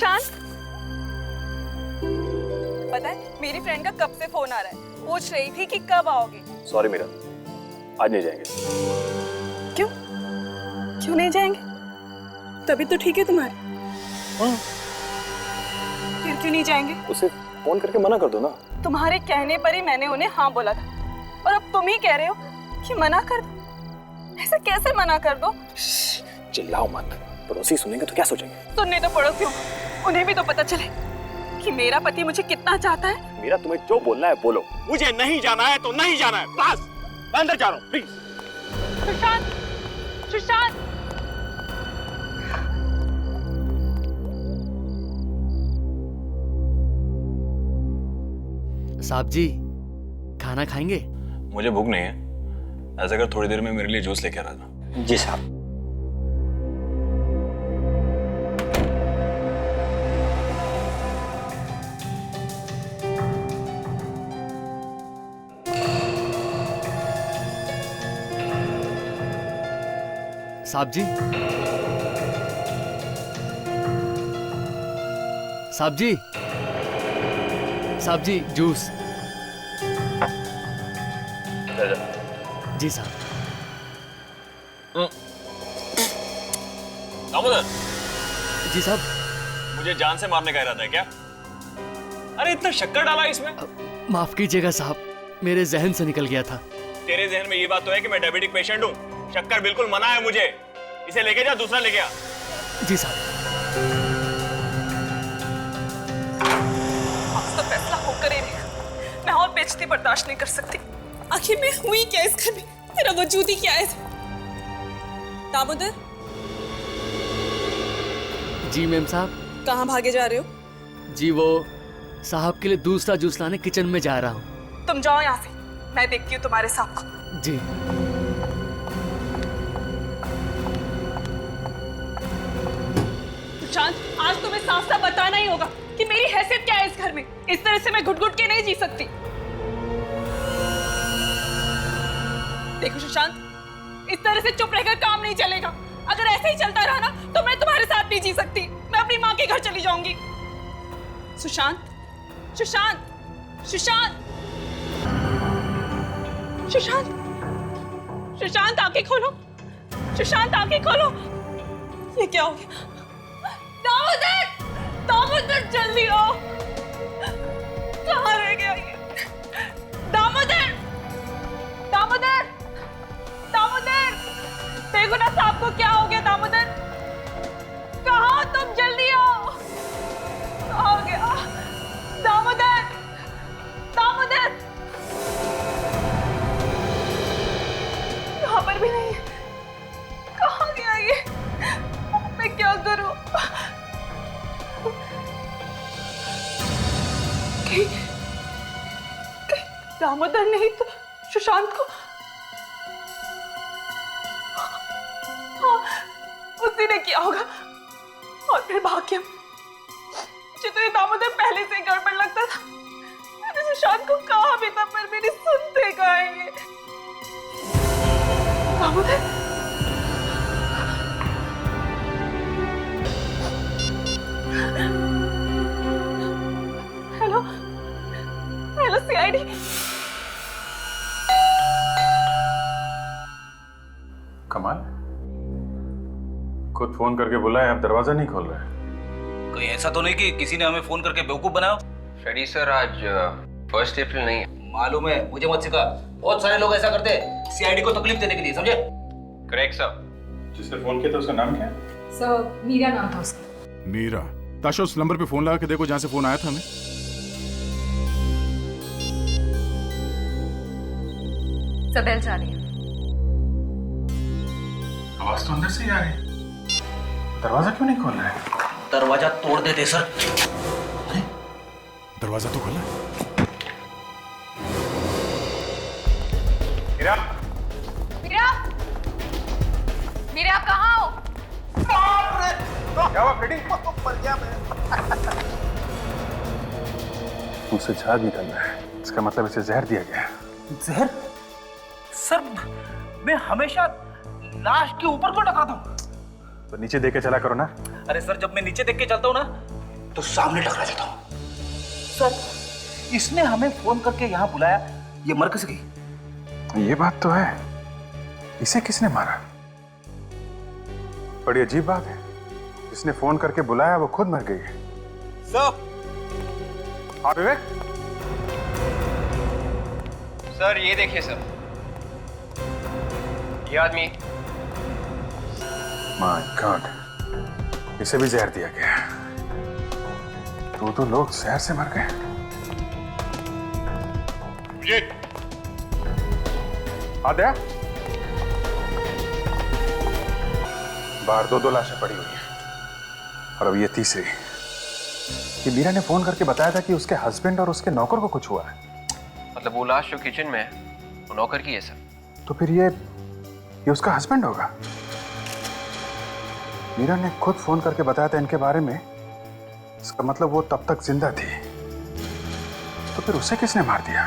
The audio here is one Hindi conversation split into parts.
सुशांत, पता है मेरी फ्रेंड का कब से फोन आ रहा है, पूछ रही थी कि कब आओगे। सॉरी मीरा, आज नहीं जाएंगे। क्यों क्यों नहीं जाएंगे? तभी तो ठीक है तुम्हारी। हाँ। फिर क्यों नहीं जाएंगे? उसे फोन करके मना कर दो ना। तुम्हारे कहने पर ही मैंने उन्हें हाँ बोला था, और अब तुम ही कह रहे हो कि मना कर दो। ऐसा कैसे मना कर दो? चिल्लाओ मत, पड़ोसी सुनेंगे तो क्या सोचेंगे? सुनने तो पड़ोसियों, उन्हें भी तो पता चले कि मेरा पति मुझे कितना चाहता है। मीरा, तुम्हें जो बोलना है बोलो। मुझे नहीं जाना है तो नहीं जाना है, बस। मैं अंदर जा रहा हूँ, प्लीज। सुशांत, सुशांत, साहब जी, खाना खाएंगे? मुझे भूख नहीं है। ऐसा कर थोड़ी देर में मेरे लिए जूस लेके आ रहा था। जी साहब। साहब जी, साहब जी, साहब जी, जूस। जी साहब। दामोदर, जी साहब। मुझे जान से मारने का इरादा है क्या? अरे इतना शक्कर डाला इसमें। माफ कीजिएगा साहब, मेरे जहन से निकल गया था। तेरे जहन में ये बात तो है कि मैं डायबिटिक पेशेंट हूँ। शक्कर बिल्कुल मना है मुझे। इसे लेके जा, दूसरा लेके आ। जी साहब। आज तो फैसला होकर ही रहेगा। मैं और बेइज्जती बर्दाश्त नहीं कर सकती। आखिर मैं हुई क्या इस घर में? तेरा वजूद ही क्या है? दामोदर, जी मैम साहब। कहाँ भागे जा रहे हो? जी वो साहब के लिए दूसरा जूस लाने किचन में जा रहा हूँ। तुम जाओ यहाँ से, मैं देखती हूँ तुम्हारे साहब को। जी। सुशांत, आज तुम्हें साफ साफ बताना ही होगा कि मेरी हैसियत क्या है इस घर में। इस तरह से मैं घुट घुट के नहीं जी सकती। देखो सुशांत, इस तरह से चुप रहकर काम नहीं चलेगा। अगर ऐसे ही चलता रहा ना तो मैं तुम्हारे साथ नहीं जी सकती। मैं अपनी माँ के घर चली जाऊंगी। सुशांत, सुशांत, सुशांत, सुशांत, सुशांत, आंखें खोलो। सुशांत, आंखें खोलो। ये क्या हो गया? दामोदर, दामोदर, जल्दी आओ। कहाँ रह गया ये? दामोदर, दामोदर, दामोदर, देखो ना साहब को क्या हो गया। दामोदर, कहाँ हो तुम? जल्दी आओ। कहाँ हो गया? दामोदर, दामोदर, यहाँ पर भी नहीं है। कहाँ गया ये? मैं क्या करूं? कहीं दामोदर नहीं तो सुशांत को। हाँ, उसी ने किया होगा। और फिर भाग्यम, मुझे तो ये दामोदर पहले से ही गड़बड़ लगता था। मैंने सुशांत को कहा भी था, पर मेरी सुनते कहाँ है ये? Damodar, hello, hello CID. कमाल, खुद फोन करके बुलाए, आप दरवाजा नहीं खोल रहे। कहीं ऐसा तो नहीं कि किसी ने हमें फोन करके बेवकूफ बनाया? फ्रेडी सर, आज 1 अप्रैल नहीं है। मालूम है, मुझे मत सिखा। बहुत सारे लोग ऐसा करते हैं सीआईडी को तकलीफ देने के लिए, समझे? Correct sir. जिसने फोन किया था उसका नाम क्या है? सर, मीरा नाम था उसका। मीरा। ताशा, उस नंबर पे फोन लगा के देखो जहां से फोन आया था हमें। सब बेल जा रही है। आवाज तो अंदर से ही आ रही है। दरवाजा क्यों नहीं खोल रहा है? दरवाजा तोड़ देते सर। अरे, दरवाजा तो खोला। मीरा, मीरा, मीरा, आप कहाँ हो? क्या हुआ फ्रेडी? मर गया मैं। मुझसे झाग निकल रहा है, इसका मतलब इसे जहर दिया गया। जहर? सर, मैं हमेशा लाश के ऊपर को टकाता हूँ। तो नीचे देके चला करो ना। अरे सर, जब मैं नीचे देख के चलता हूँ ना तो सामने टकरा जाता हूं। सर, इसने हमें फोन करके यहां बुलाया, ये मर कैसे गई? ये बात तो है, इसे किसने मारा? बड़ी अजीब बात है, जिसने फोन करके बुलाया वो खुद मर गई है। सर, हाँ विवेक, सर ये देखिए सर, ये आदमी। माय गॉड, इसे भी जहर दिया गया। तो लोग जहर से मर गए। आद्या, बाहर दो लाशें पड़ी हुई हैं और अब ये तीसरी। कि मीरा ने फोन करके बताया था कि उसके हस्बैंड और उसके नौकर को कुछ हुआ है। मतलब वो लाश जो किचन में है वो नौकर की है सर। तो फिर ये उसका हस्बैंड होगा। मीरा ने खुद फोन करके बताया था इनके बारे में, इसका मतलब वो तब तक जिंदा थी। तो फिर उसे किसने मार दिया?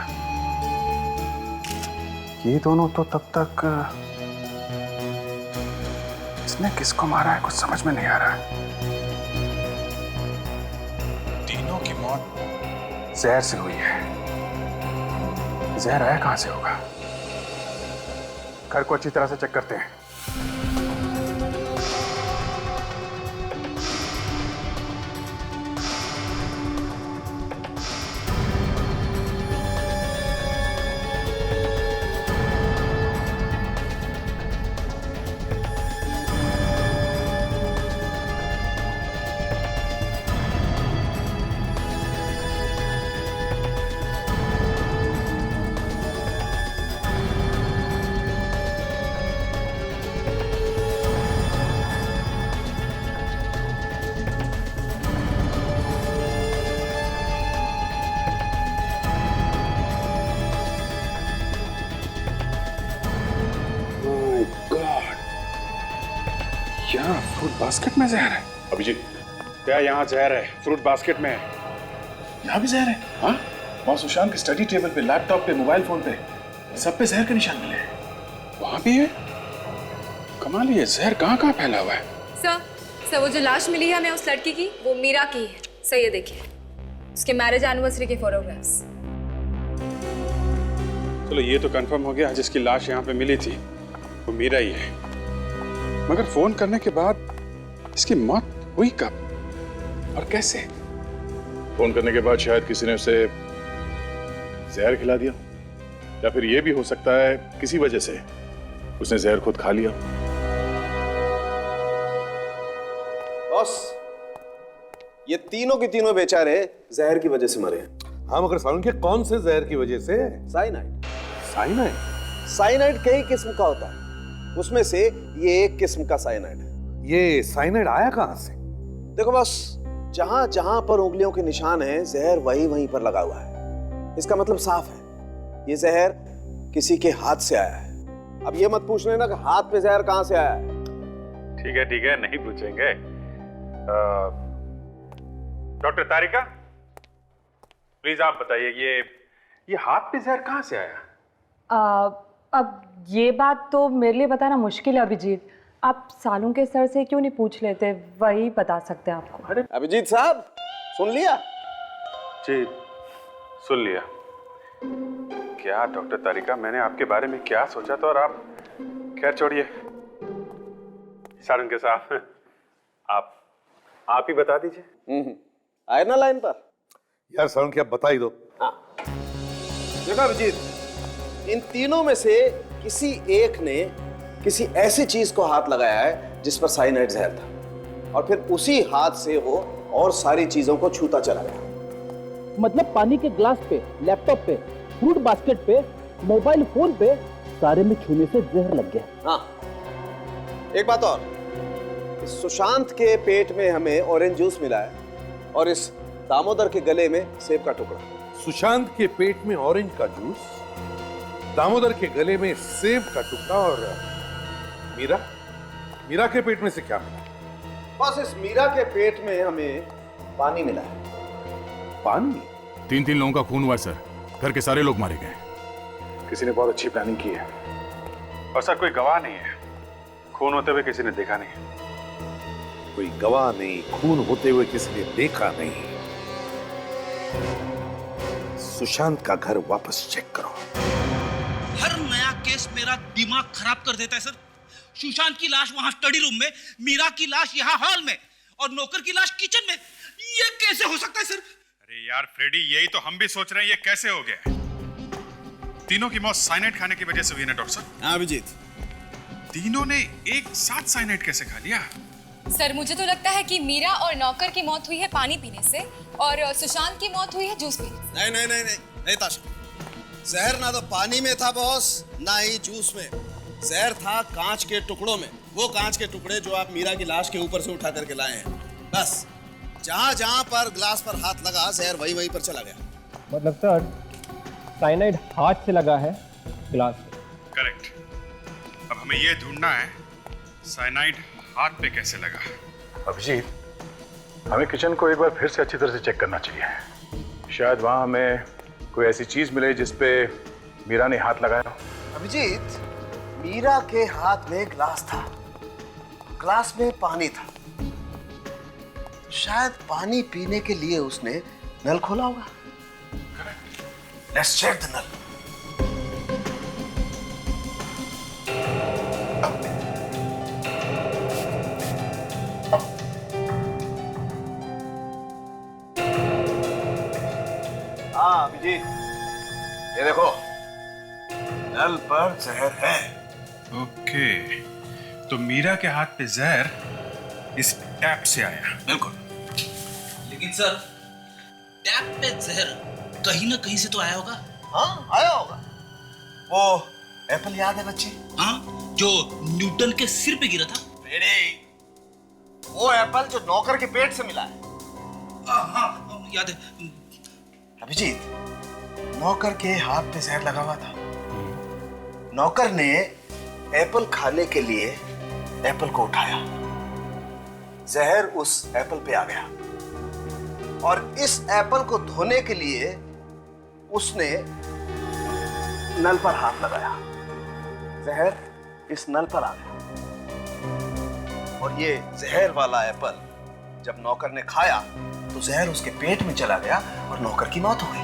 ये दोनों तो तब तक, इसने किसको मारा है कुछ समझ में नहीं आ रहा। तीनों की मौत जहर से हुई है। जहर आया कहां से होगा? घर को अच्छी तरह से चेक करते हैं। क्या फ्रूट बास्केट में जहर है? अभिजीत, क्या यहाँ जहर है? फ्रूट बास्केट में है। यहाँ भी जहर है? हाँ, वहाँ सुशांत के स्टडी टेबल पे, लैपटॉप पे, मोबाइल फोन पे, सब पे जहर के निशान मिले हैं। वहाँ भी है? कमाल, ये जहर कहाँ फैला हुआ है? सर वो जो लाश मिली है हमें उस लड़की की, वो मीरा की है। सर ये देखिए, उसके मैरिज एनिवर्सरी के फोटोग्राफ्स। चलो ये तो कंफर्म हो गया, जिसकी लाश यहाँ पे मिली थी वो मीरा ही है। मगर फोन करने के बाद इसकी मौत हुई कब और कैसे? फोन करने के बाद शायद किसी ने उसे जहर खिला दिया, या फिर यह भी हो सकता है किसी वजह से उसने जहर खुद खा लिया। बॉस, ये तीनों के तीनों बेचारे जहर की वजह से मरे हैं। हाँ, मगर सालून के कौन से जहर की वजह से? साइनाइड। साइनाइड? साइनाइड कई किस्म का होता है, उसमें से ये एक किस्म का साइनाइड है। ये साइनाइड आया कहां से? देखो बस, जहां जहां पर उंगलियों के निशान हैं, जहर वहीं वहीं पर लगा हुआ है। इसका मतलब साफ है, ये जहर किसी के हाथ से आया है। अब ये मत पूछ लेना कि हाथ पे जहर कहां से आया है। ठीक है, नहीं पूछेंगे। डॉक्टर तारिका, प्लीज आप बताइए, ये हाथ पे जहर कहां से आया? अब ये बात तो मेरे लिए बताना मुश्किल है अभिजीत। आप सालू के सर से क्यों नहीं पूछ लेते, वही बता सकते हैं आपको। अरे अभिजीत साहब, सुन लिया? जी सुन लिया। क्या डॉक्टर तारिका, मैंने आपके बारे में क्या सोचा था और आप, खैर छोड़िए। सारंग के साथ आप ही बता दीजिए। आए ना लाइन पर? यार सालून की आप बता ही दो। देखो अभिजीत, इन तीनों में से किसी एक ने किसी ऐसी चीज को हाथ लगाया है जिस पर साइनाइड जहर था, और फिर उसी हाथ से वो और सारी चीजों को छूता चला गया। मतलब पानी के ग्लास पे, लैपटॉप पे, फ्रूट बास्केट पे, मोबाइल फोन पे, सारे में छूने से जहर लग गया। हाँ, एक बात और, इस सुशांत के पेट में हमें ऑरेंज जूस मिला है और इस दामोदर के गले में सेब का टुकड़ा। सुशांत के पेट में ऑरेंज का जूस, दामोदर के गले में सेब का टुकड़ा, और मीरा के पेट में से क्या मिला? बस इस मीरा के पेट में हमें पानी मिला है। पानी? 3 लोगों का खून हुआ सर, घर के सारे लोग मारे गए। किसी ने बहुत अच्छी प्लानिंग की है, और सर कोई गवाह नहीं है, खून होते हुए किसी ने देखा नहीं। कोई गवाह नहीं, खून होते हुए किसी ने देखा नहीं। सुशांत का घर वापस चेक करो। हर नया केस मेरा दिमाग खराब कर देता है सर। सुशांत की लाश वहां स्टडी रूम में, मीरा की लाश यहाँ हॉल में और नौकर की लाश किचन में। ये कैसे हो सकता है सर? अरे यार फ्रेडी, यही तो हम भी सोच रहे हैं, ये कैसे हो गया? तीनों की मौत साइनाइड खाने की वजह से हुई ना डॉक्टर साहब? हाँ अभिजीत, तीनों ने एक साथ साइनाइड कैसे खा लिया? सर मुझे तो लगता है कि मीरा और नौकर की मौत हुई है पानी पीने से और सुशांत की मौत हुई है जूस पीने से। नहीं नहीं नहीं नहीं नहीं ताशा, जहर ना तो पानी में था बॉस, ना ही जूस में। जहर था कांच के टुकड़ों में, वो कांच के टुकड़े जो आप मीरा की लाश के ऊपर से उठा करके लाए हैं। बस जहां जहां पर ग्लास पर हाथ लगा, जहर वहीं वहीं पर चला गया। मतलब सर साइनाइड हाथ से लगा है ग्लास पे। करेक्ट। अब हमें ये ढूंढना है साइनाइड हाथ पे कैसे लगा। अभिजीत, हमें किचन को एक बार फिर से अच्छी तरह से चेक करना चाहिए। शायद वहां हमें कोई ऐसी चीज मिले जिसपे मीरा ने हाथ लगाया हो। अभिजीत, मीरा के हाथ में ग्लास था, ग्लास में पानी था। शायद पानी पीने के लिए उसने नल खोला होगा। लेट्स चेक द नल। हाँ अभिजीत, ये देखो, नल पर जहर है। ओके, तो मीरा के हाथ पे जहर इस टैप से आया। बिल्कुल। लेकिन सर टैप पे जहर कहीं ना कहीं से तो आया होगा। हाँ आया होगा। वो एप्पल याद है बच्चे? हाँ, जो न्यूटन के सिर पे गिरा था। वो एप्पल जो नौकर के पेट से मिला है। हाँ याद है। अभिजीत, नौकर के हाथ पे जहर लगा हुआ था। नौकर ने एप्पल खाने के लिए एप्पल को उठाया, जहर उस एप्पल पे आ गया और इस एप्पल को धोने के लिए उसने नल पर हाथ लगाया, जहर इस नल पर आ गया और ये जहर वाला एप्पल जब नौकर ने खाया तो जहर उसके पेट में चला गया और नौकर की मौत हो गई।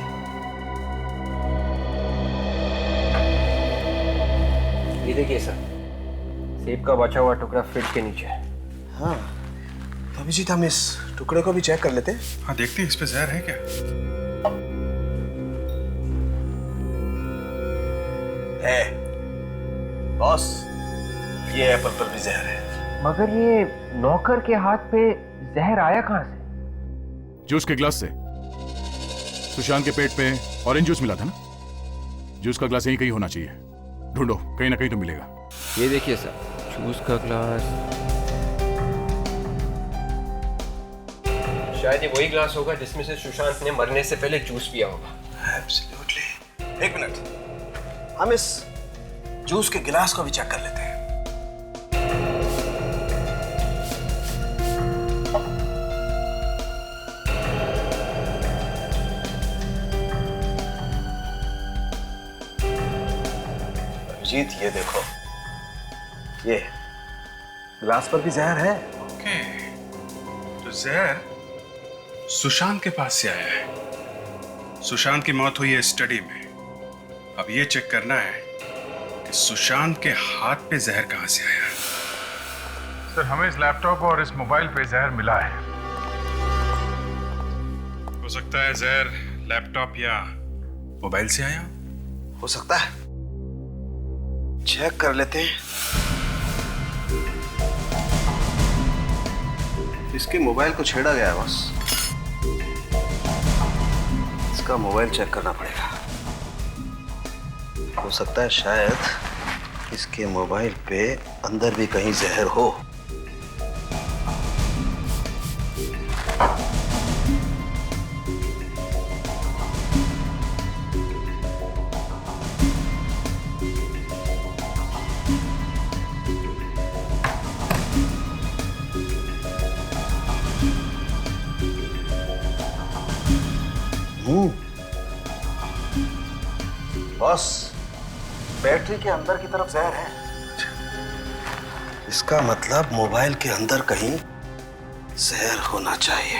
ये देखिए सर, सेब का बचा हुआ टुकड़ा फ्रिज के नीचे है। हाँ, तो अभिजीत हम इस टुकड़े को भी चेक कर लेते हैं। हाँ देखते हैं इस पे जहर है क्या। है बॉस, ये एप्पल पर भी जहर है। मगर ये नौकर के हाथ पे जहर आया कहां से? जूस के ग्लास से। सुशांत के पेट पे ऑरेंज जूस मिला था ना, जूस का ग्लास यहीं कहीं होना चाहिए। ढूंढो, कहीं ना कहीं तो मिलेगा। ये देखिए सर, जूस का ग्लास। शायद ये वही ग्लास होगा जिसमें से सुशांत ने मरने से पहले जूस पिया होगा। एब्सोल्युटली। एक मिनट, हम इस जूस के गिलास को भी चेक कर लेते हैं। अभिजीत ये देखो, ये ग्लास पर भी जहर है। ओके, तो जहर सुशांत के पास से आया है। सुशांत की मौत हुई है स्टडी में। अब ये चेक करना है कि सुशांत के हाथ पे जहर कहां से आया। सर, हमें इस लैपटॉप और इस मोबाइल पे जहर मिला है। हो सकता है जहर लैपटॉप या मोबाइल से आया। हो सकता है, चेक कर लेते हैं। इसके मोबाइल को छेड़ा गया है बस, इसका मोबाइल चेक करना पड़ेगा। हो सकता है शायद इसके मोबाइल पे अंदर भी कहीं जहर हो। बॉस, बैटरी के अंदर की तरफ जहर है। इसका मतलब मोबाइल के अंदर कहीं जहर होना चाहिए।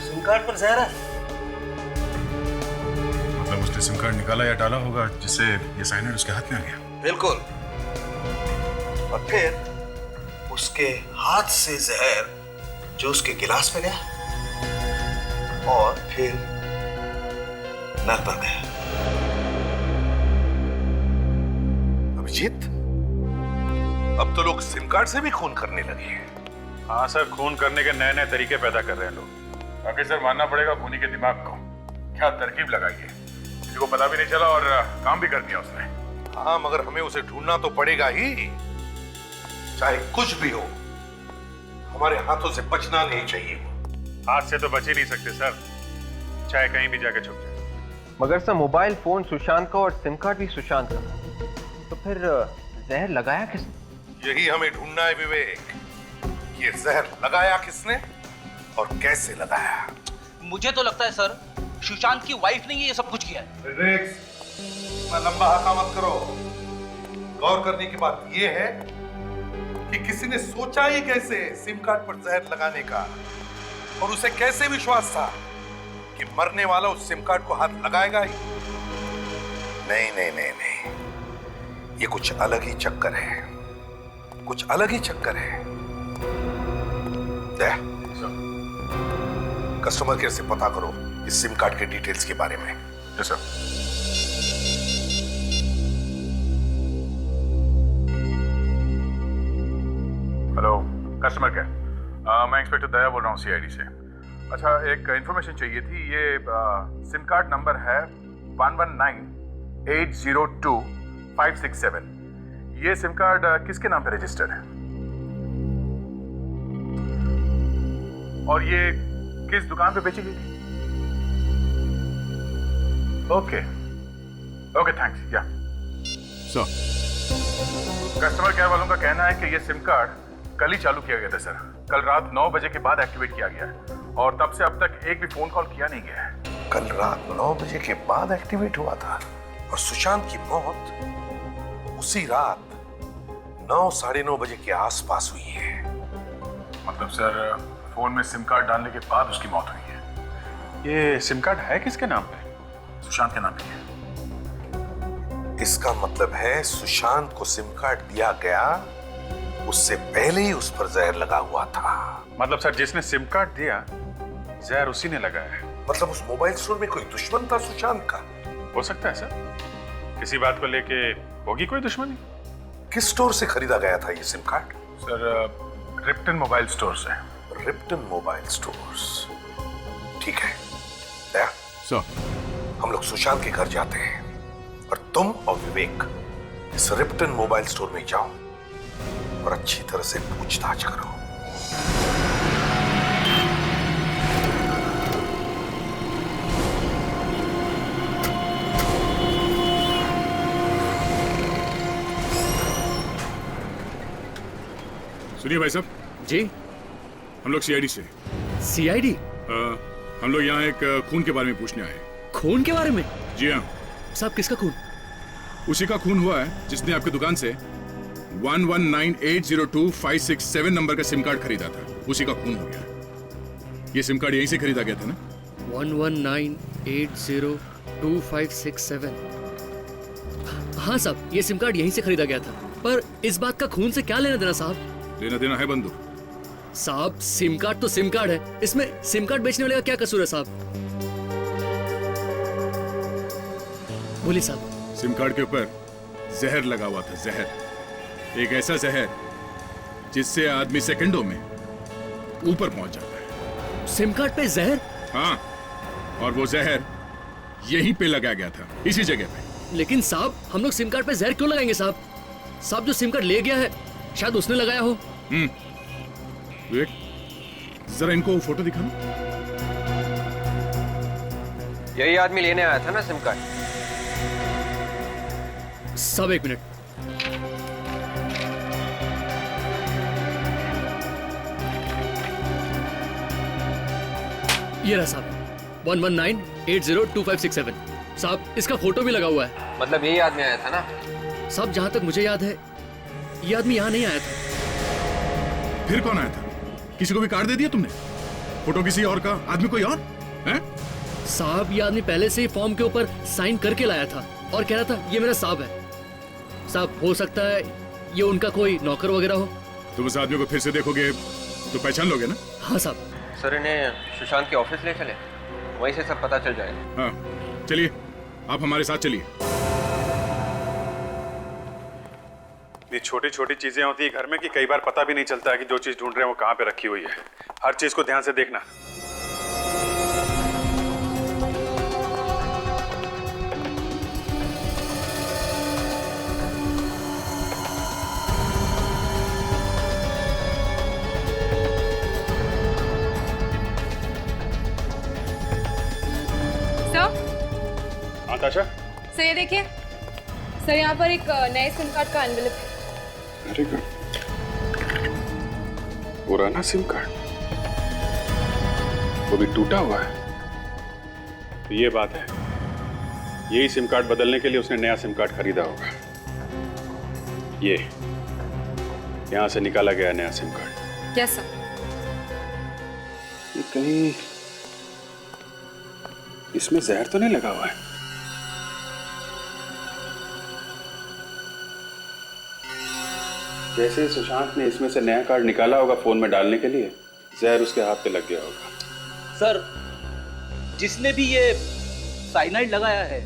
सिम कार्ड पर जहर है? मतलब उसने सिम कार्ड निकाला या डाला होगा जिससे ये साइनाइड उसके हाथ में आ गया। बिल्कुल। और फिर उसके हाथ से जहर जूस के गिलास में गया और फिर नल पर गया। अभिजीत, अब तो लोग सिम कार्ड से भी खून करने लगे हैं। हाँ सर, खून करने के नए नए तरीके पैदा कर रहे हैं लोग। बाकी सर मानना पड़ेगा खूनी के दिमाग को, क्या तरकीब लगाई है। किसी को पता भी नहीं चला और काम भी कर दिया उसने। हाँ, मगर हमें उसे ढूंढना तो पड़ेगा ही, चाहे कुछ भी हो। हमारे हाथों से बचना नहीं चाहिए। हाथ से तो बच ही नहीं सकते सर, चाहे कहीं भी जाके छुप जाए। मगर सर मोबाइल फोन सुशांत का और सिम कार्ड भी सुशांत का, तो फिर जहर लगाया किसने? यही हमें ढूंढना है विवेक। ये जहर लगाया किसने और कैसे लगाया? मुझे तो लगता है सर सुशांत की वाइफ ने ये सब कुछ किया है। विवेक, इतना लंबा हका मत करो। गौर करने की बात यह है कि किसी ने सोचा ही कैसे सिम कार्ड पर जहर लगाने का, और उसे कैसे विश्वास था कि मरने वाला उस सिम कार्ड को हाथ लगाएगा ही? नहीं नहीं नहीं नहीं, ये कुछ अलग ही चक्कर है, कुछ अलग ही चक्कर है। कस्टमर केयर से पता करो इस सिम कार्ड के डिटेल्स के बारे में। Yes sir. Hello customer care, मैं इंस्पेक्टर दया बोल रहा हूँ सीआईडी से। अच्छा, एक इंफॉर्मेशन चाहिए थी। ये सिम कार्ड नंबर है 1198025567। ये सिम कार्ड किसके नाम पे रजिस्टर्ड है और ये किस दुकान पे बेची गई थी? Okay okay, thanks. या सर, कस्टमर केयर वालों का कहना है कि ये सिम कार्ड कल ही चालू किया गया था सर। कल रात 9 बजे के बाद एक्टिवेट किया गया है और तब से अब तक एक भी फोन कॉल किया नहीं गया है। कल रात 9 बजे के बाद एक्टिवेट हुआ था और सुशांत की मौत उसी रात 9 साढ़े 9 बजे के आसपास हुई है। मतलब सर फोन में सिम कार्ड डालने के बाद उसकी मौत हुई है। ये सिम कार्ड है किसके नाम पे? सुशांत के नाम पे है। इसका मतलब है सुशांत को सिम कार्ड दिया गया, उससे पहले ही उस पर जहर लगा हुआ था। मतलब सर जिसने सिम कार्ड दिया जहर उसी ने लगाया है। मतलब उस मोबाइल स्टोर में कोई दुश्मन था सुशांत का? हो सकता है सर, किसी बात को लेके होगी कोई दुश्मनी। किस स्टोर से खरीदा गया था ये sim card? Sir Ripton mobile store से। रिप्टन मोबाइल स्टोर्स, ठीक है। दया सर, हम लोग सुशांत के घर जाते हैं और तुम और विवेक इस रिप्टन मोबाइल स्टोर में जाओ और अच्छी तरह से पूछताछ करो। सुनिए भाई साहब। जी, हम लोग सीआईडी से। सीआईडी? हम लोग यहाँ एक खून के बारे में पूछने आए। खून के बारे में? जी हाँ साहब, किसका खून? उसी का खून हुआ है जिसने आपकी दुकान से 1198025567 नंबर का सिम कार्ड खरीदा था। उसी का खून हो गया। ये सिम कार्ड यहीं से खरीदा गया था ना? 1198025567। हाँ साहब, ये सिम कार्ड यहीं से खरीदा गया था। पर इस बात का खून से क्या लेना देना साहब? लेना देना है बंधु साहब। सिम कार्ड तो सिम कार्ड है, इसमें सिम कार्ड बेचने वाले का क्या कसूर है साहब? बोलिए साहब। सिम कार्ड के ऊपर जहर लगा हुआ था। जहर, एक ऐसा जहर जिससे आदमी सेकंडों में ऊपर पहुंच जाता है। सिम कार्ड पे जहर? हाँ, और वो जहर यहीं पे लगाया गया था, इसी जगह पे। लेकिन साहब, हम लोग सिम कार्ड पे जहर क्यों लगाएंगे साहब? साहब, जो सिम कार्ड ले गया है शायद उसने लगाया हो। विवेक, जरा इनको फोटो दिखाना। यही आदमी लेने आया था ना सिम कार्ड? सब एक मिनट। ये रहा साहब, 119802567। साहब इसका फोटो भी लगा हुआ है। मतलब यही आदमी आया था ना? साहब जहाँ तक मुझे याद है ये आदमी यहाँ नहीं आया था। फिर कौन आया था? किसी को भी कार्ड दे दिया तुमने? फोटो किसी और का, आदमी कोई और है? साहब ये आदमी पहले से ही फॉर्म के ऊपर साइन करके लाया था और कह रहा था ये मेरा साहब है। साहब हो सकता है ये उनका कोई नौकर वगैरह हो। तुम उस आदमी को फिर से देखोगे तो पहचान लोगे ना? हाँ साहब। सर इन्हें सुशांत के ऑफिस ले चले, वहीं से सब पता चल जाएगा। हाँ चलिए, आप हमारे साथ चलिए। ये छोटी छोटी चीजें होती है घर में कि कई बार पता भी नहीं चलता है कि जो चीज ढूंढ रहे हैं वो कहाँ पे रखी हुई है। हर चीज को ध्यान से देखना। हाँ ताशा। सर ये देखिए सर, यहाँ पर एक नए सिम कार्ड का एनवेलप है। Very good. पुराना सिम कार्ड, वो भी टूटा हुआ है। तो ये बात है, यही सिम कार्ड बदलने के लिए उसने नया सिम कार्ड खरीदा होगा। ये यहां से निकाला गया नया सिम कार्ड। Yes sir. ये कहीं इसमें जहर तो नहीं लगा हुआ है? जैसे सुशांत ने इसमें से नया कार्ड निकाला होगा फोन में डालने के लिए, जहर उसके हाथ पे लग गया होगा। सर जिसने भी ये साइनाइड लगाया है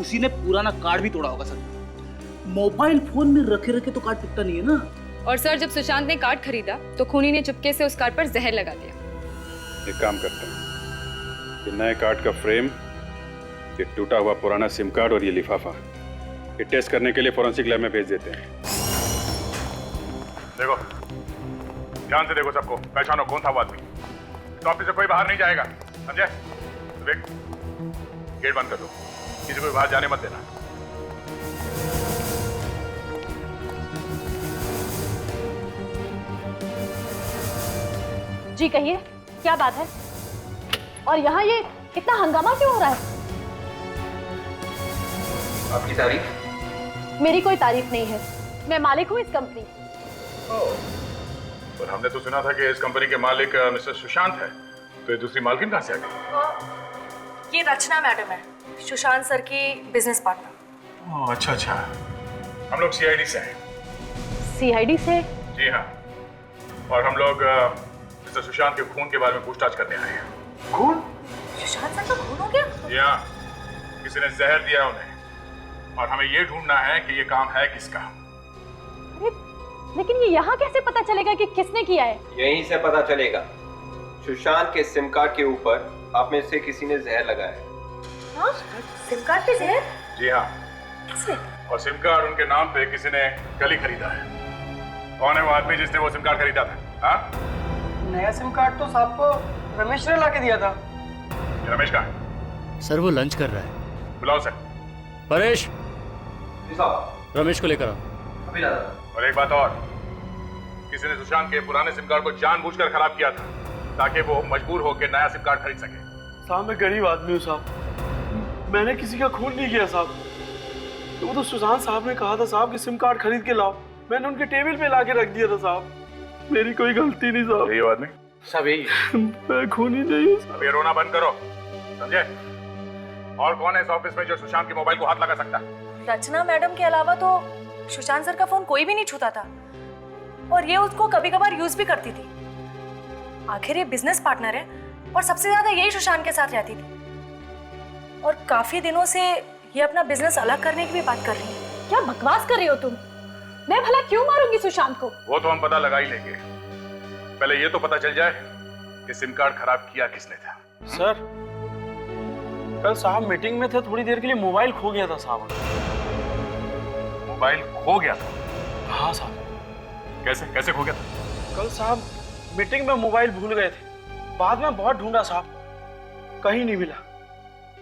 उसी ने पुराना कार्ड भी तोड़ा होगा सर। मोबाइल फोन में रखे रखे तो कार्ड टूटता नहीं है ना। और सर जब सुशांत ने कार्ड खरीदा तो खूनी ने चुपके से उस कार्ड पर जहर लगा दिया। एक काम करते हैं, ये नए कार्ड का फ्रेम, ये टूटा हुआ पुराना सिम कार्ड और ये लिफाफा, ये टेस्ट करने के लिए फॉरेंसिक लैब में भेज देते हैं। देखो, ध्यान से देखो सबको, पहचानो कौन था वो आदमी। तो ऑफिस से कोई बाहर नहीं जाएगा, समझे? विक, गेट बंद कर दो, किसी को भी बाहर जाने मत देना। जी कहिए, क्या बात है? और यहाँ ये इतना हंगामा क्यों हो रहा है? आपकी तारीफ? मेरी कोई तारीफ नहीं है, मैं मालिक हूँ इस कंपनी। पर हमने तो सुना था कि इस कंपनी के मालिक मिस्टर सुशांत है, तो ये दूसरी मालकिन कहाँ से आ गई? ये रचना मैडम है, सुशांत सर की बिजनेस पार्टनर। अच्छा अच्छा, हम लोग सीआईडी से हैं। सीआईडी से? जी हाँ, और हम लोग मिस्टर सुशांत के खून के बारे में पूछताछ करने आए हैं। खून? सुशांत सर का खून हो गया? जी हाँ, किसी ने जहर दिया उन्हें, और हमें ये ढूंढना है कि ये काम है किसका। अरे लेकिन ये यहाँ कैसे पता चलेगा कि किसने किया है? यहीं से पता चलेगा। सुशांत के सिम कार्ड के ऊपर आप में से किसी ने जहर लगाया है। हाँ? सिम कार्ड पे जहर? जी हाँ। किसने? और सिम कार्ड उनके नाम पे किसी ने कल ही खरीदा है। कौन है वो आदमी जिसने वो सिम कार्ड खरीदा था? हाँ? नया सिम कार्ड तो साहब को रमेश ने ला के दिया था। रमेश कहाँ है? सर वो लंच कर रहा है। बुलाओ सर। परेश, जी साहब। रमेश को लेकर आओ। अभी ला रहा। और एक बात और, किसी ने सुशांत के पुराने सिम कार्ड को जानबूझकर खराब किया था ताकि वो मजबूर होकर नया सिम कार्ड खरीद सके। साहब मैं गरीब आदमी हूँ साहब, मैंने किसी का खून नहीं किया साहब। तो वो तो सुशांत साहब ने कहा था साहब कि सिम कार्ड खरीद के लाओ, मैंने उनके टेबल पे ला के रख दिया था साहब। मेरी कोई गलती नहीं साहब। यही आदमी? सब यही। मैं खूनी नहीं हूँ। अब ये रोना बंद करो, समझे? और कौन है इस ऑफिस में जो सुशांत के मोबाइल को हाथ लगा सकता है? रचना मैडम के अलावा तो सुशांत सर का फोन कोई भी नहीं छूता था, और ये उसको कभी कभार यूज भी करती थी। आखिर ये बिजनेस पार्टनर है और सबसे ज्यादा यही सुशांत के साथ रहती थी, और काफी दिनों से ये अपना बिजनेस अलग करने की भी बात कर रही है। क्या बकवास कर रही हो तुम? मैं भला क्यों मारूंगी सुशांत को? वो तो हम पता लगा ही लेंगे, पहले ये तो पता चल जाए कि सिम कार्ड खराब किया किसने था। सर कल साहब मीटिंग में थे, थोड़ी देर के लिए मोबाइल खो गया था साहब। मोबाइल खो गया था? हाँ साहब। कैसे कैसे खो गया था? कल साहब मीटिंग में मोबाइल भूल गए थे, बाद में बहुत ढूंढा साहब, कहीं नहीं मिला।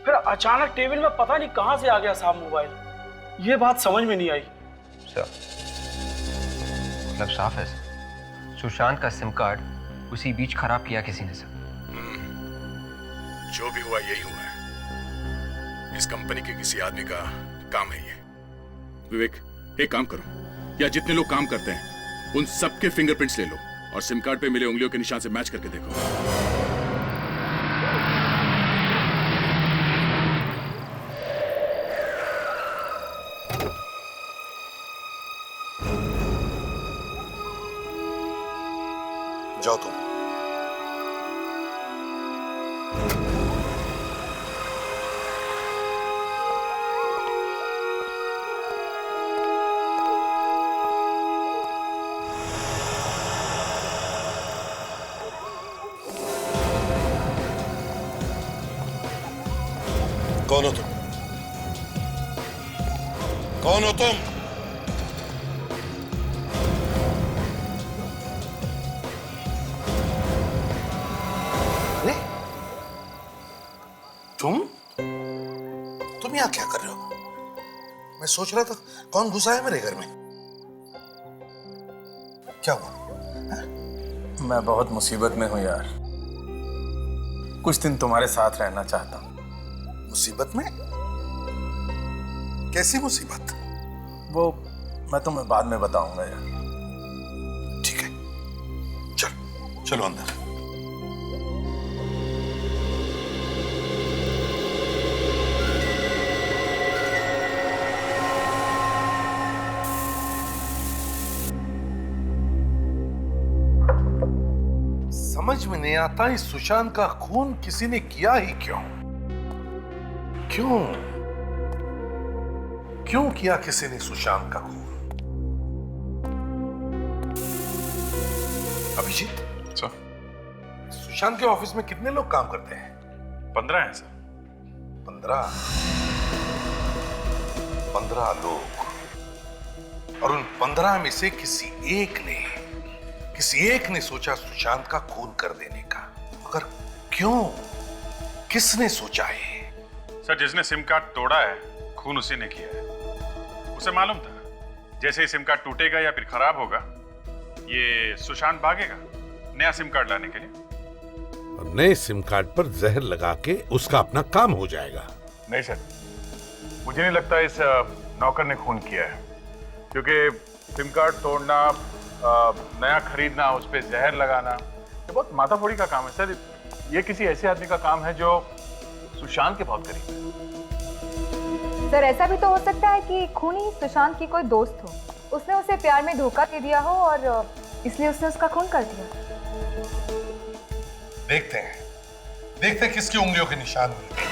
फिर अचानक टेबल में पता नहीं कहां से आ गया साहब मोबाइल। ये बात समझ में नहीं आई। मतलब साफ है, सुशांत का सिम कार्ड उसी बीच खराब किया किसी ने सर। जो भी हुआ यही हुआ है। इस कंपनी के किसी आदमी का काम है ये। विवेक, एक काम करो, या जितने लोग काम करते हैं उन सबके फिंगरप्रिंट्स ले लो और सिम कार्ड पे मिले उंगलियों के निशान से मैच करके देखो। जाओ तुम। कौन हो तुम? कौन हो तुम? तुम यहाँ क्या कर रहे हो? मैं सोच रहा था कौन घुसा है मेरे घर में। क्या हुआ? मैं बहुत मुसीबत में हूं यार। कुछ दिन तुम्हारे साथ रहना चाहता हूं। मुसीबत में? कैसी मुसीबत? वो मैं तुम्हें बाद में बताऊंगा यार। ठीक है, चलो अंदर। समझ में नहीं आता इस सुशांत का खून किसी ने किया ही क्यों? क्यों किया किसी ने सुशांत का खून? अभिजीत सर, सुशांत के ऑफिस में कितने लोग काम करते हैं? 15 हैं सर। 15 लोग, और उन 15 में से किसी एक ने सोचा सुशांत का खून कर देने का। मगर क्यों? किसने सोचा है? सर, जिसने सिम कार्ड तोड़ा है खून उसी ने किया है। उसे मालूम था जैसे ही सिम कार्ड टूटेगा या फिर खराब होगा ये सुशांत भागेगा नया सिम कार्ड लाने के लिए। और नए सिम कार्ड पर जहर लगा के उसका अपना काम हो जाएगा। नहीं सर, मुझे नहीं लगता इस नौकर ने खून किया है, क्योंकि सिम कार्ड तोड़ना, नया खरीदना, उस पर जहर लगाना ये बहुत माथाफोड़ी का काम है सर। ये किसी ऐसे आदमी का काम है जो सुशांत के बहुत करीब है। सर, ऐसा भी तो हो सकता है कि खूनी सुशांत की कोई दोस्त हो, उसने उसे प्यार में धोखा दे दिया हो और इसलिए उसने उसका खून कर दिया। देखते हैं किसकी उंगलियों के निशान मिलते हैं।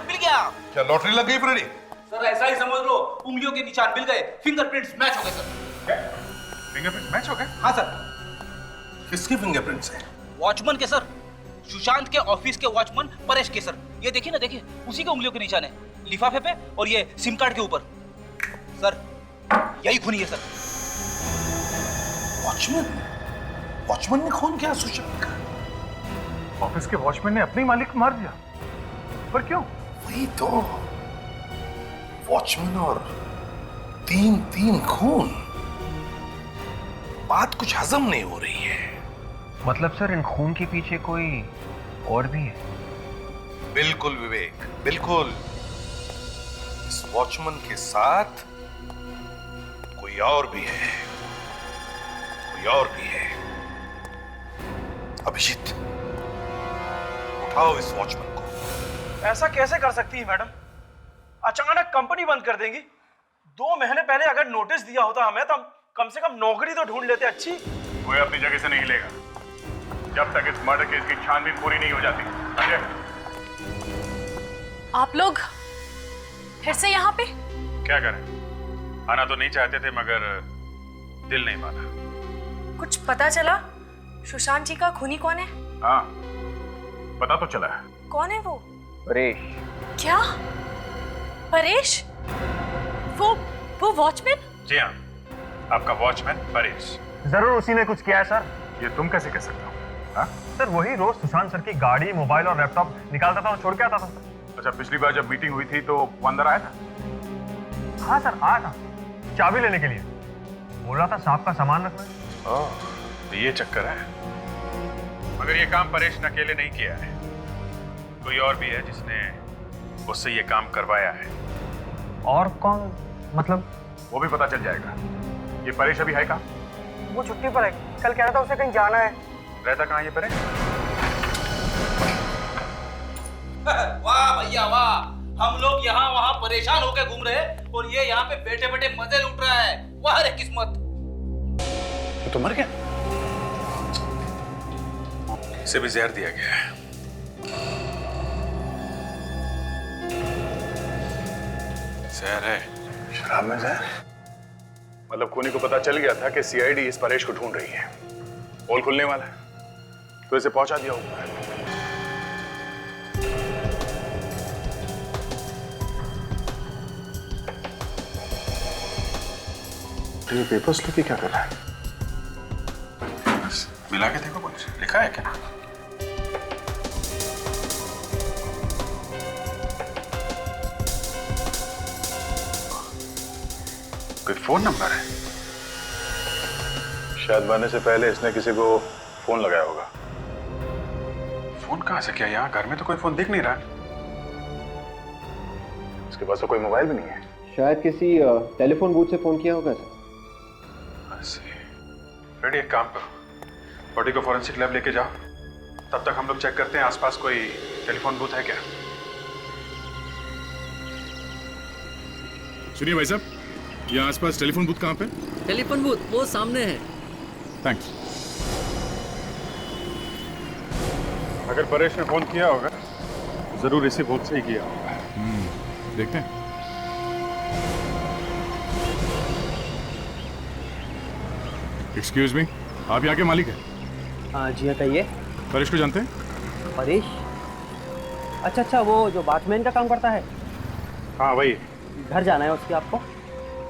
मिल गया। क्या लॉटरी लग गई फ्रेडी? सर ऐसा ही समझ लो, उंगलियों के निशान मिल गए, फिंगरप्रिंट्स मैच हो गए सर। फिंगरप्रिंट मैच हो गए? हाँ सर। किसके फिंगरप्रिंट्स हैं? वॉचमैन के सर, सुशांत के ऑफिस के वॉचमैन परेश के सर। ये देखिए ना, देखिए उसी के उंगलियों के निशान है, लिफाफे पे और ये सिम कार्ड के ऊपर। सर यही खूनी है सर। वॉचमैन ने खून किया सुशांत का? ऑफिस के वॉचमैन ने अपने मालिक को मार दिया? पर क्यों? वही तो, वॉचमैन और तीन खून। बात कुछ हजम नहीं हो रही है। मतलब सर इन खून के पीछे कोई और भी है? बिल्कुल विवेक, बिल्कुल। इस वॉचमैन के साथ कोई और भी है, अभिजीत, उठाओ इस वॉचमैन को। ऐसा कैसे कर सकती है मैडम? अचानक कंपनी बंद कर देंगी? 2 महीने पहले अगर नोटिस दिया होता हमें तो हम कम से कम नौकरी तो ढूंढ लेते। अच्छी, कोई अपनी जगह से नहीं हिलेगा जब तक इस मर्डर केस की छानबीन पूरी नहीं हो जाती। आप लोग फिर से यहाँ पे? क्या करें, आना तो नहीं चाहते थे मगर दिल नहीं माना। कुछ पता चला सुशांत जी का खूनी कौन है? हाँ, पता तो चला है। कौन है वो? परेश। क्या? परेश? वो वॉचमैन? जी हाँ, आपका वॉचमैन परेश। जरूर उसी ने कुछ किया है सर। ये तुम कैसे कह सकते हो? हाँ? सर वही रोज सुशांत सर की गाड़ी, मोबाइल और लैपटॉप निकालता था और छोड़ के आता था। अच्छा, पिछली बार जब मीटिंग हुई थी तो वो अंदर आया था? हाँ सर आया था, चाबी लेने के लिए। बोल रहा था साहब का सामान रखना है। तो ये चक्कर है। मगर ये काम परेश ने अकेले नहीं किया है, कोई और भी है जिसने उससे ये काम करवाया है। और कौन? मतलब वो भी पता चल जाएगा। ये परेश अभी है कहाँ? वो छुट्टी पर है, कल कह रहा था उसे कहीं जाना है। रहता कहाँ ये परेश? वाह भैया वाह, हम लोग यहाँ वहाँ परेशान होकर घूम रहे हैं और ये यहाँ पे बैठे बैठे मजे लूट रहा है। वाह रे किस्मत। तो मर गया? इसे भी जहर दिया गया है। जहर है। शराब में जहर? मतलब खूनी को पता चल गया था कि सीआईडी इस परेश को ढूंढ रही है, पोल खुलने वाला है, तो इसे पहुंचा दिया ऊपर। तो ये पेपर्स लेके क्या कर रहा है? बस मिला के देखो, कुछ लिखा है क्या? कोई फोन नंबर है? शायद मरने से पहले इसने किसी को फोन लगाया होगा। फोन कहां से? क्या यहाँ घर में तो कोई फोन दिख नहीं रहा। इसके पास तो कोई मोबाइल भी नहीं है। शायद किसी टेलीफोन बूथ से फोन किया होगा सर। रेडी, एक काम करो, बॉडी को फॉरेंसिक लैब लेके जाओ, तब तक हम लोग चेक करते हैं आसपास कोई टेलीफोन बूथ है क्या। सुनिए भाई साहब, यहाँ आसपास टेलीफोन बूथ कहाँ पे? टेलीफोन बूथ वो सामने है। थैंक्स। अगर परेश ने फोन किया होगा जरूर इसी बूथ से ही किया होगा। देखते हैं। एक्सक्यूज मी, आप यहाँ के मालिक हैं? हाँ जी हाँ, कहिए। परेश को जानते हैं? परेश? अच्छा, वो जो वॉचमैन का काम करता है। हाँ वही। घर जाना है उसके आपको?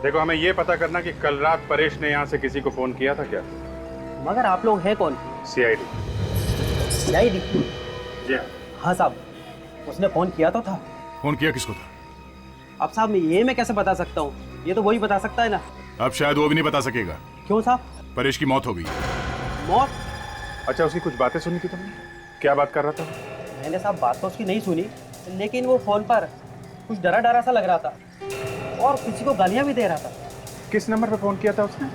देखो, हमें ये पता करना कि कल रात परेश ने यहाँ से किसी को फोन किया था क्या? मगर आप लोग हैं कौन? सीआईडी। सीआईडी? जी हाँ साहब, उसने फोन किया तो था। फोन किया किसको था? अब साहब ये मैं कैसे बता सकता हूँ, ये तो वही बता सकता है ना। अब शायद वो भी नहीं बता सकेगा। क्यों साहब? परेश की मौत हो गई। मौत? अच्छा, उसकी कुछ बातें सुनी थी तुमने? क्या बात कर रहा था? मैंने साहब बात तो उसकी नहीं सुनी, लेकिन वो फोन पर कुछ डरा डरा सा लग रहा था और किसी को गालियां भी दे रहा था। किस नंबर पे फोन किया था उसने?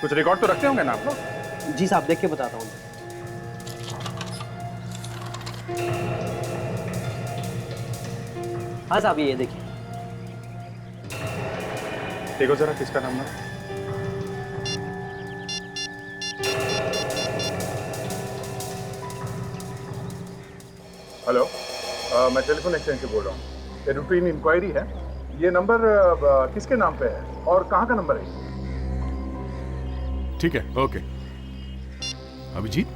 कुछ रिकॉर्ड तो रखते होंगे ना आप लोग? जी साहब, देख के बताता हूँ। हाँ साहब, ये देखिए। देखो जरा किसका नंबर है। हेलो, मैं टेलीफोन एक्सचेंज से बोल रहा हूँ। ये रूटीन इंक्वायरी है। ये नंबर किसके नाम पे है और कहाँ का नंबर है? ठीक है, ओके। अभिजीत,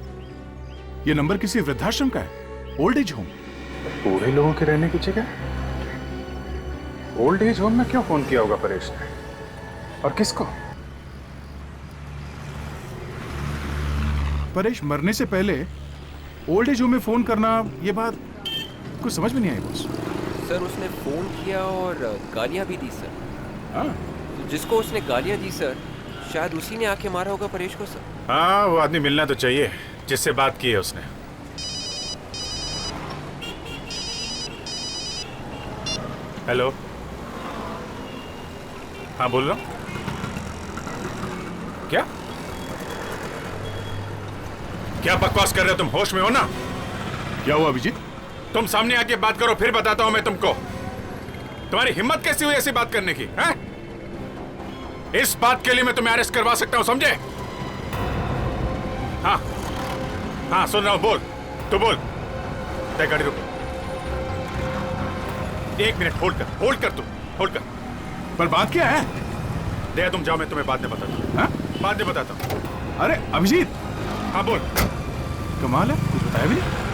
ये नंबर किसी वृद्धाश्रम का है, ओल्ड एज होम। बूढ़े लोगों के रहने की जगह ओल्ड एज होम में क्यों फोन किया होगा परेश ने? और किसको? परेश मरने से पहले ओल्ड एज होम में फोन करना, ये बात कुछ समझ में नहीं आई बॉस। सर उसने फोन किया और गालियां भी दी सर। हाँ? जिसको उसने गालियां दी सर, शायद उसी ने आके मारा होगा परेश को सर। हाँ, वो आदमी मिलना तो चाहिए जिससे बात की है उसने। हेलो, हाँ बोल रहा हूँ। क्या क्या बकवास कर रहे हो तुम? होश में हो ना? क्या हुआ अभिजीत? तुम सामने आके बात करो, फिर बताता हूं मैं तुमको। तुम्हारी हिम्मत कैसी हुई ऐसी बात करने की? हैं? इस बात के लिए मैं तुम्हें अरेस्ट करवा सकता हूं, समझे? हाँ हाँ, सुन रहा हूं, बोल। तू बोल। दे गाड़ी रुको। 1 मिनट होल्ड कर तू, होल्ड कर। पर बात क्या है? दे, तुम जाओ, मैं तुम्हें बाद में बताता हूँ। हाँ, बाद में बताता हूँ। अरे अभिजीत। हाँ बोल। कमाल है, कुछ बताया भी नहीं।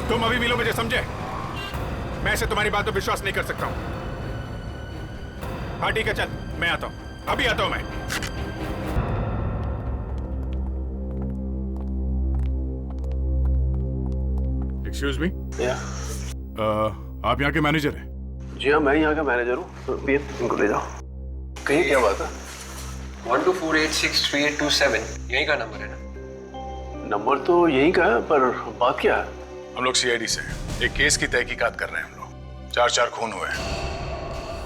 तुम अभी मिलो मुझे, समझे? मैं ऐसे तुम्हारी बात पर विश्वास नहीं कर सकता हूं। हाँ ठीक है, चल मैं आता हूं। अभी आता हूं मैं। एक्सक्यूज मी, आप यहाँ के मैनेजर हैं? जी हाँ, मैं यहाँ का मैनेजर हूँ। इनको ले जाओ। कहीं क्या बात है? 1248632827 यही का नंबर है ना? नंबर तो यही का है, पर बात क्या है? हम लोग सीआईडी से एक केस की तहकीकात कर रहे हैं। हम लोग 4 खून हुए हैं।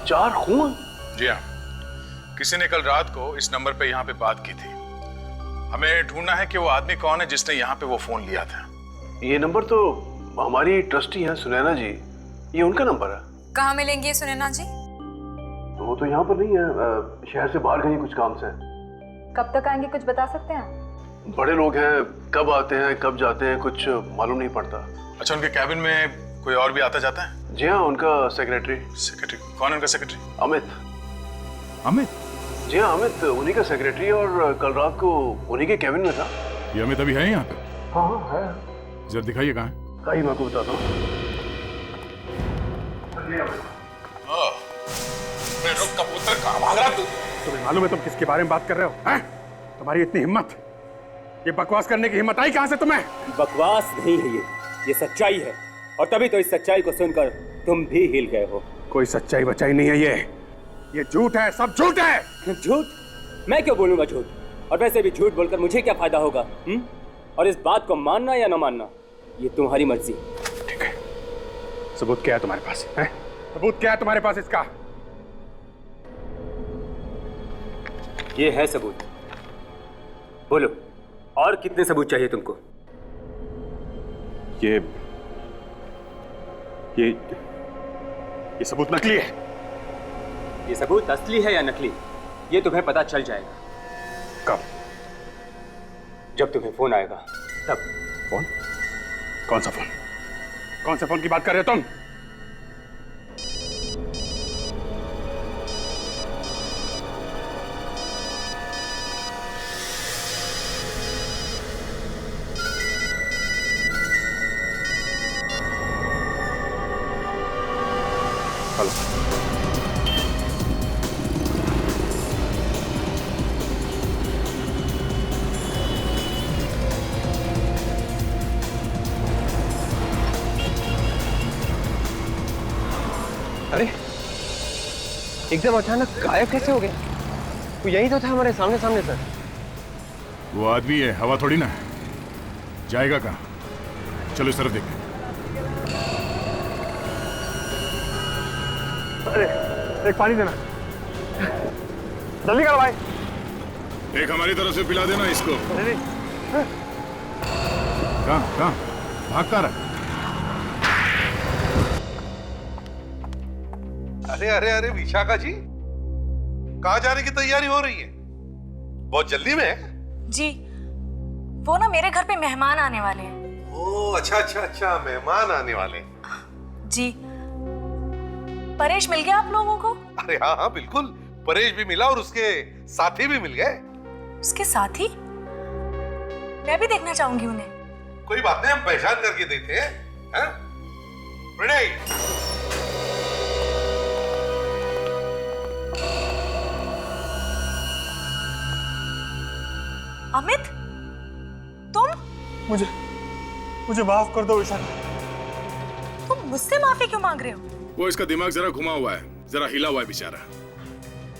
4 खून? जी हाँ। किसी ने कल रात को इस नंबर पे यहाँ पे बात की थी। हमें ढूंढना है कि वो आदमी कौन है जिसने यहाँ पे वो फोन लिया था। ये नंबर तो हमारी ट्रस्टी है सुनैना जी, ये उनका नंबर है। कहाँ मिलेंगे ये सुनैना जी? वो तो यहाँ पर नहीं है, शहर से बाहर गई कुछ काम से। कब तक आएंगे, कुछ बता सकते हैं? बड़े लोग हैं, कब आते हैं कब जाते हैं कुछ मालूम नहीं पड़ता। अच्छा, उनके कैबिन में कोई और भी आता जाता है? जी हाँ, उनका सेक्रेटरी। सेक्रेटरी कौन है उनका सेक्रेटरी? अमित। अमित? जी हाँ, अमित उन्हीं का सेक्रेटरी, और कल रात को उन्हीं के कैबिन में था। ये अमित अभी है यहाँ पे? हाँ हाँ है। जरा दिखाइए कहाँ है। कहीं मैं आपको बताता हूँ। कबूतर कहाँ भाग रहा तू? तुम्हें मालूम है तुम किसके बारे में बात कर रहे हो? हैं? तुम्हारी इतनी हिम्मत, ये बकवास करने की हिम्मत आई कहाँ से तुम्हें? बकवास नहीं है ये सच्चाई है, और तभी तो इस सच्चाई को सुनकर तुम भी हिल गए हो। कोई सच्चाई बचाई नहीं है, ये झूठ है, सब झूठ है। झूठ? मैं क्यों बोलूंगा झूठ? और वैसे भी झूठ बोलकर मुझे क्या फायदा होगा? और इस बात को मानना या न मानना ये तुम्हारी मर्जी। ठीक है, सबूत क्या है तुम्हारे पास? है? सबूत क्या है तुम्हारे पास इसका? ये है सबूत। बोलो, और कितने सबूत चाहिए तुमको? ये सबूत नकली है। ये सबूत असली है या नकली, ये तुम्हें पता चल जाएगा। कब? जब तुम्हें फोन आएगा तब। फोन? कौन सा फोन? कौन से फोन की बात कर रहे हो तुम? अरे एकदम अचानक गायब कैसे हो गया? वो यही तो था हमारे सामने सामने सर। वो आदमी है, हवा थोड़ी ना है। जाएगा कहाँ? चलो इस तरफ देखें। अरे एक पानी देना, जल्दी करो भाई। एक हमारी तरफ से पिला देना इसको। कहाँ भागता रहा? अरे अरे अरे विशाखा जी, कहाँ जाने की तैयारी हो रही है? बहुत जल्दी में है? जी, वो ना मेरे घर पे मेहमान आने वाले हैं। ओह अच्छा अच्छा अच्छा, मेहमान आने वाले। जी, परेश मिल गया आप लोगों को? अरे हाँ हाँ बिल्कुल, परेश भी मिला और उसके साथी भी मिल गए। उसके साथी? मैं भी देखना चाहूंगी उन्हें। कोई बात नहीं, हम पहचान करके देते हैं। प्रणय, अमित, तुम? मुझे माफ कर दो विशाखा। तुम मुझसे माफी क्यों मांग रहे हो? वो इसका दिमाग जरा घुमा हुआ है, जरा हिला हुआ है बेचारा।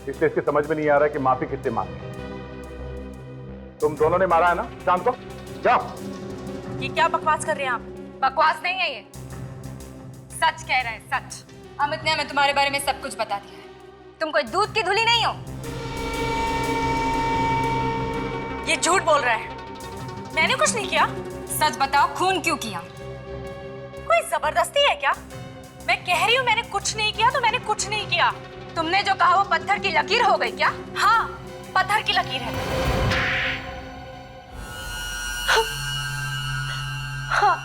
इसलिए इसके समझ में नहीं आ रहा कि माफी किससे मांगे। तुम दोनों ने मारा है ना चांद को? जाओ। ये क्या बकवास कर रहे हैं आप? बकवास नहीं है ये, सच कह रहे हैं, सच। अमित ने हमें तुम्हारे बारे में सब कुछ बता दिया है। तुम कोई दूध की धुली नहीं हो। ये झूठ बोल रहा है, मैंने कुछ नहीं किया। सच बताओ, खून क्यों किया? कोई जबरदस्ती है क्या? मैं कह रही हूँ मैंने कुछ नहीं किया तो मैंने कुछ नहीं किया। तुमने जो कहा वो पत्थर की लकीर हो गई क्या? हाँ, पत्थर की लकीर है। हाँ,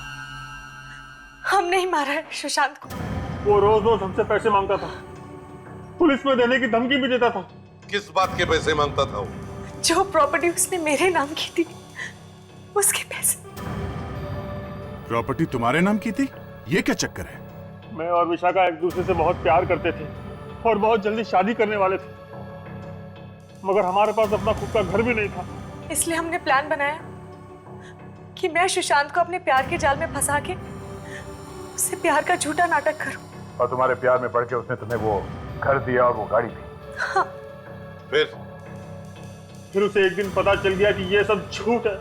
हमने ही मारा है सुशांत को। वो रोज रोज हमसे पैसे मांगता था, पुलिस में देने की धमकी भी देता था। किस बात के पैसे मांगता था वो? जो प्रॉपर्टी उसने मेरे नाम की थी, उसके पैसे। प्रॉपर्टी तुम्हारे नाम की थी? ये क्या चक्कर है? मैं और विशाखा एक दूसरे से बहुत प्यार करते थे और बहुत जल्दी शादी करने वाले थे। मगर हमारे पास अपना खुद का घर भी नहीं था। इसलिए हमने प्लान बनाया कि मैं सुशांत को अपने प्यार के जाल में फंसा के उससे प्यार का झूठा नाटक करूं। और तुम्हारे प्यार में पड़ के उसने तुम्हें वो घर दिया और वो गाड़ी दी। हाँ। फिर उसे एक दिन पता चल गया कि ये सब झूठ है।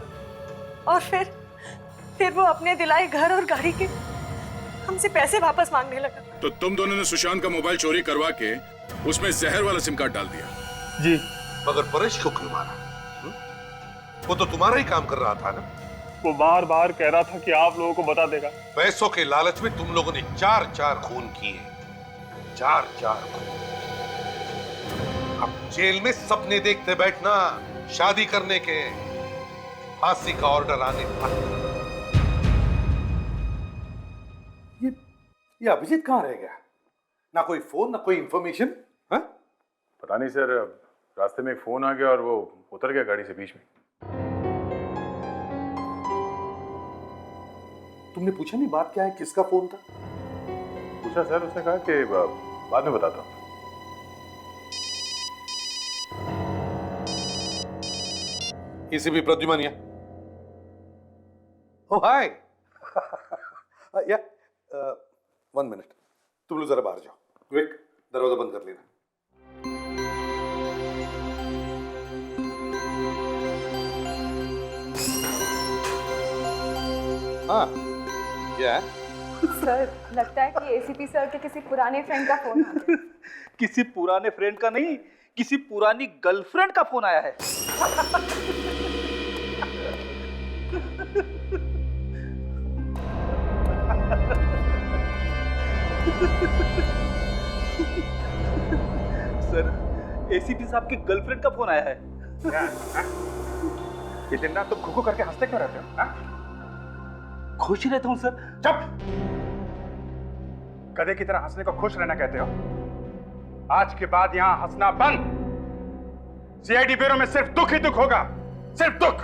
और फिर वो अपने दिलाए घर और गाड़ी के हमसे पैसे वापस मांगने लगा। तो तुम दोनों ने सुशांत का मोबाइल चोरी करवा के उसमें जहर वाला सिम कार्ड डाल दिया? जी। मगर परेश को क्यों मारा? वो तो तुम्हारा ही काम कर रहा था ना। वो बार बार कह रहा था कि आप लोगों को बता देगा। पैसों के लालच में तुम लोगों ने 4 खून किए, 4 खून। अब जेल में सपने देखते बैठना, शादी करने के, फांसी का ऑर्डर आने तक। ये अभिजीत कहाँ रह गया? ना कोई फोन ना कोई इंफॉर्मेशन। हाँ? पता नहीं सर, रास्ते में एक फोन आ गया और वो उतर गया गाड़ी से बीच में। तुमने पूछा नहीं बात क्या है, किसका फोन था? पूछा सर, उसने कहा कि बाद में बताता हूँ। एसीपी प्रद्युमन या? ओ हाय। या 1 मिनट, तुम लोग जरा बाहर जाओ। विक, दरवाजा बंद कर लेना। हाँ, क्या है? सर, लगता है कि एसीपी सर के किसी पुराने फ्रेंड का फोन आ गया। किसी पुराने फ्रेंड का नहीं, किसी पुरानी गर्लफ्रेंड का फोन आया है। सर, एसीपी साहब की गर्लफ्रेंड का फोन आया है। ये दिन रात तुम घुघु करके हंसते क्यों रहते हो? खुश ही रहता हूँ सर। चुप! गधे की तरह हंसने को खुश रहना कहते हो? आज के बाद यहां हंसना बंद। सीआईडी ब्यूरो में सिर्फ दुख ही दुख होगा, सिर्फ दुख।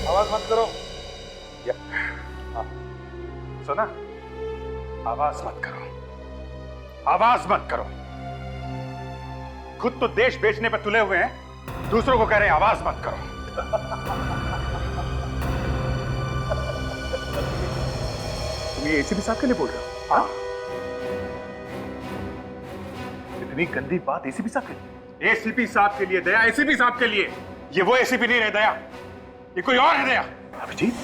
आवाज मत करो। सुना? आवाज मत करो, आवाज मत करो। खुद तो देश बेचने पर तुले हुए हैं, दूसरों को कह रहे हैं आवाज मत करो। तुम ये एसीपी साहब के लिए बोल रहे हो? हाँ? इतनी गंदी बात एसीपी साहब के लिए? एसीपी साहब के लिए दया, एसीपी साहब के लिए। ये वो एसीपी नहीं रहे दया, ये कोई और है दया। अभिजीत,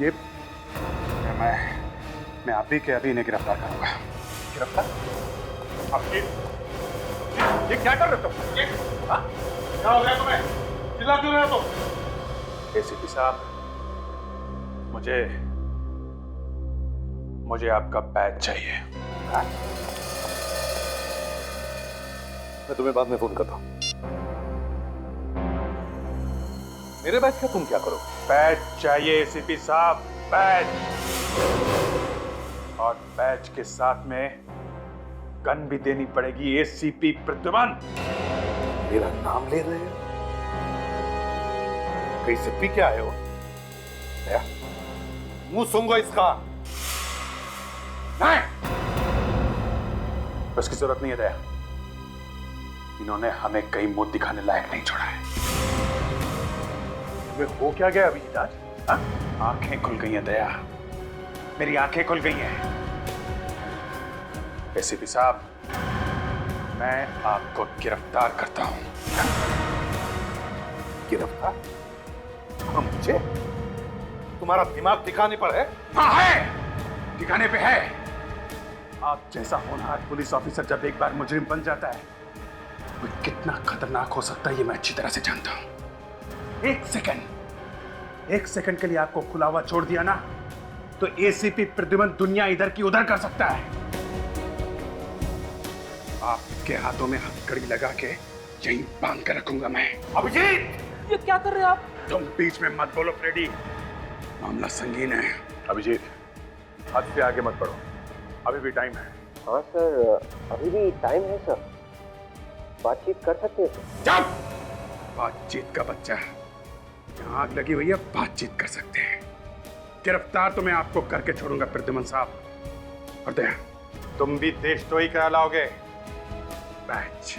ये मैं अभी के अभी इन्हें गिरफ्तार करूंगा। गिरफ्तार? अभिजीत, ये क्या कर रहे तुम? हाँ? क्या हो गया तुम्हें? चिल्ला क्यों रहे हो तुम? एसीपी साहब, मुझे आपका बैच चाहिए। हाँ? मैं तुम्हें बाद में फोन करता हूं। मेरे बैच का तुम क्या करो? बैच चाहिए एसीपी साहब, बैच। और बैच के साथ में गन भी देनी पड़ेगी। एसीपी प्रद्युमन। मेरा नाम ले रहे हो? कहीं से पी के आए हो? मुंह सूंघो इसका। नहीं, उसकी जरूरत नहीं है दया। इन्होंने हमें कहीं मुंह दिखाने लायक नहीं छोड़ा है। तुम्हें हो क्या गया अभिजीत आज? आंखें खुल गई हैं दया, मेरी आंखें खुल गई हैं। एसीपी साहब, मैं आपको गिरफ्तार करता हूं। गिरफ्तार? हाँ, मुझे? तुम्हारा दिमाग ठिकाने पर है? हाँ है, ठिकाने पे है। आप जैसा होनहार पुलिस ऑफिसर जब एक बार मुजरिम बन जाता है, वो कितना खतरनाक हो सकता है ये मैं अच्छी तरह से जानता हूं। एक सेकंड के लिए आपको खुला हुआ छोड़ दिया ना, तो एसीपी प्रद्युमन दुनिया इधर की उधर कर सकता है। आपके हाथों में हथकड़ी लगा के यहीं बांध कर रखूंगा मैं। अभिजीत, ये क्या कर रहे हो आप? तुम बीच में मत बोलो फ्रेडी, मामला संगीन है। अभिजीत, हद से आगे मत बढ़ो, अभी भी टाइम है। हाँ सर, अभी भी टाइम है सर, बातचीत कर सकते हैं सर। चुप! बातचीत का बच्चा, यहाँ आग लगी हुई है, बातचीत कर सकते हैं। गिरफ्तार तो मैं आपको करके छोड़ूंगा प्रद्युमन साहब। और दया, तुम भी देशद्रोही कहलाओगे। बैच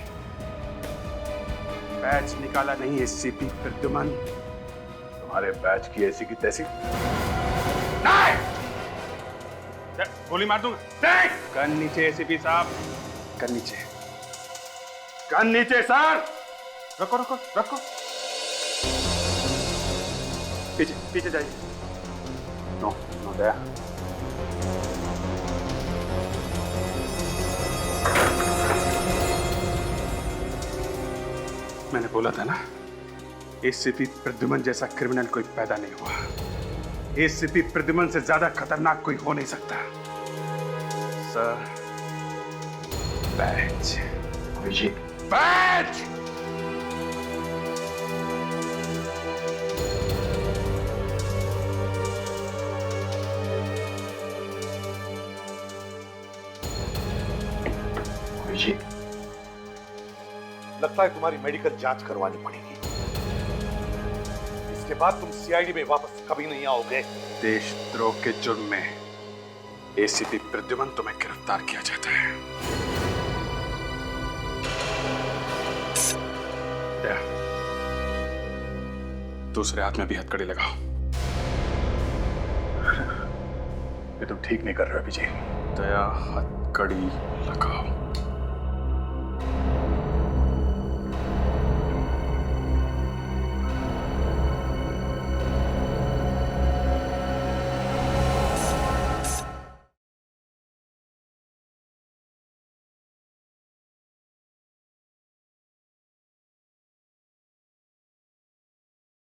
बैच निकाला नहीं एसीपी प्रद्युमन। तुम्हारे बैच की ऐसी की तैसी। गोली मार दूंगा। गन नीचे एसीपी साहब, गन नीचे, गन नीचे सर। रखो रखो रखो, पीछे पीछे जाइए। नो नो दया। मैंने बोला था ना, एसीपी प्रद्युमन जैसा क्रिमिनल कोई पैदा नहीं हुआ। एसीपी प्रद्युमन से ज्यादा खतरनाक कोई हो नहीं सकता। Sir, batch batch. लगता है तुम्हारी मेडिकल जांच करवानी पड़ेगी। इसके बाद तुम सीआईडी में वापस कभी नहीं आओगे। देशद्रोह के जुर्म में एसीपी प्रद्युमन तुम्हें गिरफ्तार किया जाता है। दूसरे हाथ में भी हथकड़ी लगाओ। ये तुम ठीक नहीं कर रहे हो विजय। दया, हथकड़ी लगाओ।